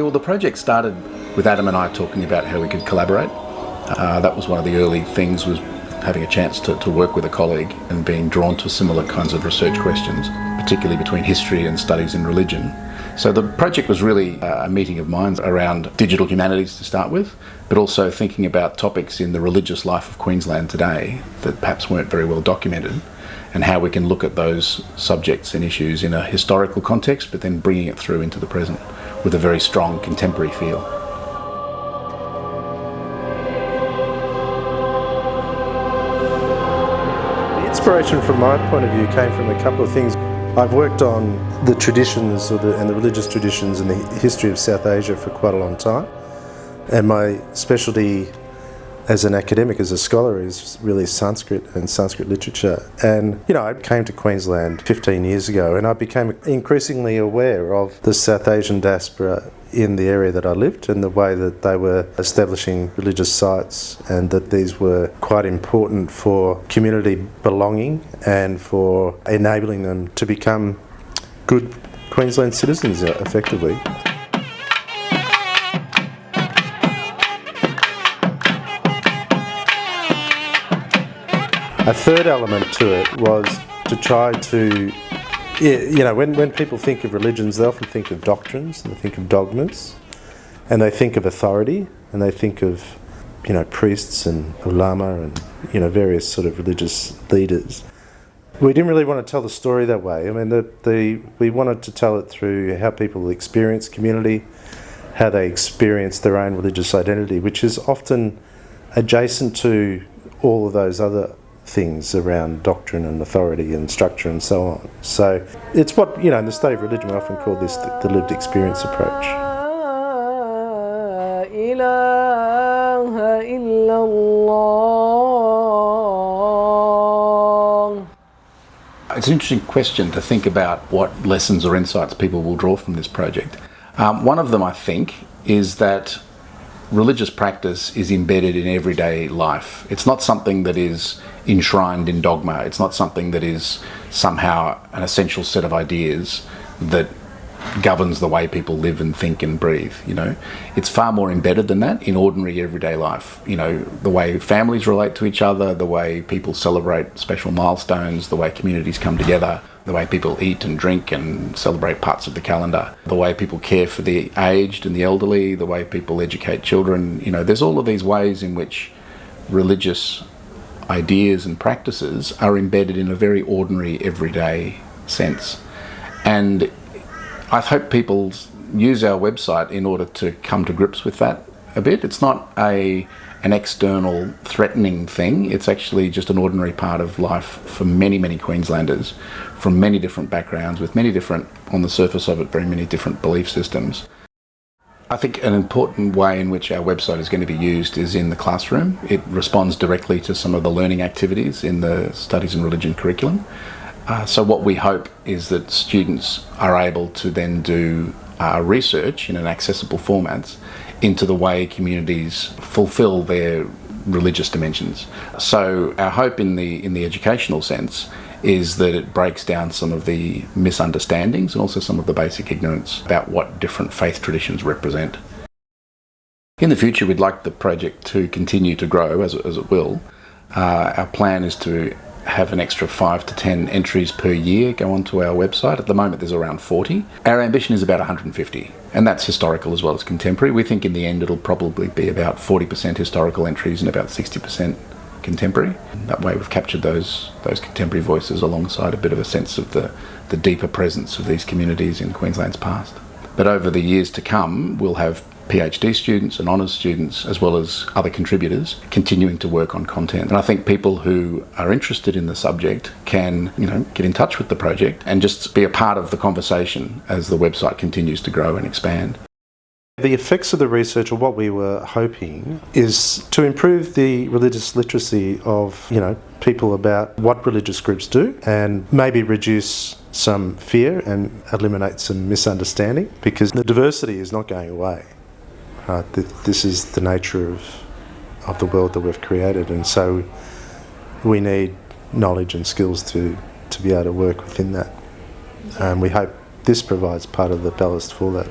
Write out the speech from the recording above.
Well, the project started with Adam and I talking about how we could collaborate. That was one of the early things, was having a chance to work with a colleague and being drawn to similar kinds of research questions, particularly between history and studies in religion. So the project was really a meeting of minds around digital humanities to start with, but also thinking about topics in the religious life of Queensland today that perhaps weren't very well documented, and how we can look at those subjects and issues in a historical context, but then bringing it through into the present with a very strong contemporary feel. The inspiration from my point of view came from a couple of things. I've worked on the traditions and the religious traditions and the history of South Asia for quite a long time, and my specialty as an academic, as a scholar, is really Sanskrit and Sanskrit literature. And, I came to Queensland 15 years ago, and I became increasingly aware of the South Asian diaspora in the area that I lived, and the way that they were establishing religious sites, and that these were quite important for community belonging and for enabling them to become good Queensland citizens effectively. A third element to it was to try to, when people think of religions, they often think of doctrines, and they think of dogmas, and they think of authority, and they think of, priests and ulama and, various sort of religious leaders. We didn't really want to tell the story that way. I mean, we wanted to tell it through how people experience community, how they experience their own religious identity, which is often adjacent to all of those other things around doctrine and authority and structure and so on. So it's what, in the study of religion, we often call this the lived experience approach. It's an interesting question to think about what lessons or insights people will draw from this project. One of them, I think, is that religious practice is embedded in everyday life. It's not something that is enshrined in dogma. It's not something that is somehow an essential set of ideas that governs the way people live and think and breathe. It's far more embedded than that in ordinary everyday life. The way families relate to each other, the way people celebrate special milestones, the way communities come together, the way people eat and drink and celebrate parts of the calendar, the way people care for the aged and the elderly, the way people educate children. There's all of these ways in which religious ideas and practices are embedded in a very ordinary, everyday sense. And I hope people use our website in order to come to grips with that a bit. It's not an external threatening thing. It's actually just an ordinary part of life for many, many Queenslanders from many different backgrounds, with many different, on the surface of it, very many different belief systems. I think an important way in which our website is going to be used is in the classroom. It responds directly to some of the learning activities in the Studies in Religion curriculum. So what we hope is that students are able to then do research in an accessible format into the way communities fulfil their religious dimensions. So our hope in the educational sense is that it breaks down some of the misunderstandings and also some of the basic ignorance about what different faith traditions represent. In the future, we'd like the project to continue to grow, as it will. Our plan is to have an extra 5 to 10 entries per year go onto our website. At the moment, there's around 40. Our ambition is about 150, and that's historical as well as contemporary. We think in the end it'll probably be about 40% historical entries and about 60% contemporary. That way we've captured those contemporary voices alongside a bit of a sense of the deeper presence of these communities in Queensland's past. But over the years to come, we'll have PhD students and honours students, as well as other contributors, continuing to work on content. And I think people who are interested in the subject can, get in touch with the project and just be a part of the conversation as the website continues to grow and expand. The effects of the research, or what we were hoping, is to improve the religious literacy of, people about what religious groups do, and maybe reduce some fear and eliminate some misunderstanding, because the diversity is not going away. This is the nature of the world that we've created, and so we need knowledge and skills to be able to work within that. We hope this provides part of the ballast for that.